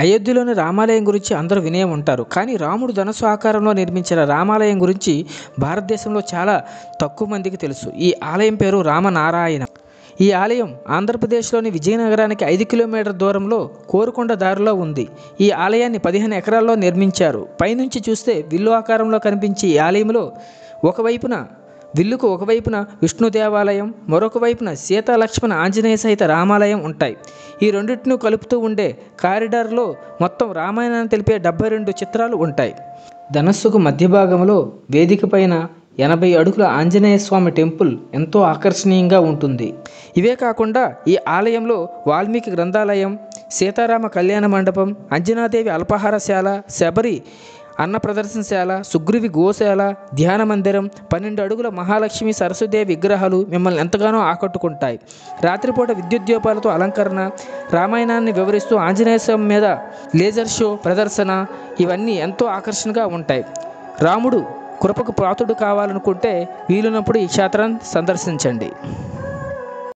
అయోధ్యలోని రామాలయం గురించి అందరూ వినే ఉంటారు. కానీ రాముడు ధనుస్సు ఆకారంలో నిర్మించిన రామాలయం గురించి భారతదేశంలో చాలా తక్కువ మందికి తెలుసు. ఈ ఆలయం పేరు రామనారాయణ. ఈ ఆలయం ఆంధ్రప్రదేశ్లోని విజయనగరానికి 5 కిలోమీటర్ల దూరంలో కోరుకొండ దారిలో ఉంది. ఈ ఆలయాన్ని 15 ఎకరాల్లో నిర్మించారు. పైనుంచి చూస్తే విల్లు ఆకారంలో కనిపించే ఈ ఆలయంలో ఒకవైపున విష్ణు దేవాలయం, మరొక వైపున సీతా లక్ష్మణ ఆంజనేయ సహిత రామాలయం ఉంటాయి. ఈ రెండింటిని కలుపుతూ ఉండే కారిడార్లో మొత్తం రామాయణాన్ని తెలిపే 72 చిత్రాలు ఉంటాయి. ధనస్సుకు మధ్య భాగంలో వేదిక పైన 80 అడుగుల ఆంజనేయ స్వామి టెంపుల్ ఎంతో ఆకర్షణీయంగా ఉంటుంది. ఇవే కాకుండా ఈ ఆలయంలో వాల్మీకి గ్రంథాలయం, సీతారామ కళ్యాణ మండపం, అంజనాదేవి అల్పాహారశాల, శబరి అన్న ప్రదర్శనశాల, సుగ్రీవి గోశాల, ధ్యాన మందిరం, 12 అడుగుల మహాలక్ష్మి సరస్వదేవి విగ్రహాలు మిమ్మల్ని ఎంతగానో ఆకట్టుకుంటాయి. రాత్రిపూట విద్యుత్ దీపాలతో అలంకరణ, రామాయణాన్ని వివరిస్తూ ఆంజనేయ స్వామి మీద లేజర్ షో ప్రదర్శన, ఇవన్నీ ఎంతో ఆకర్షణగా ఉంటాయి. రాముడు కృపకు పాత్రుడు కావాలనుకుంటే వీలున్నప్పుడు ఈ క్షేత్రాన్ని సందర్శించండి.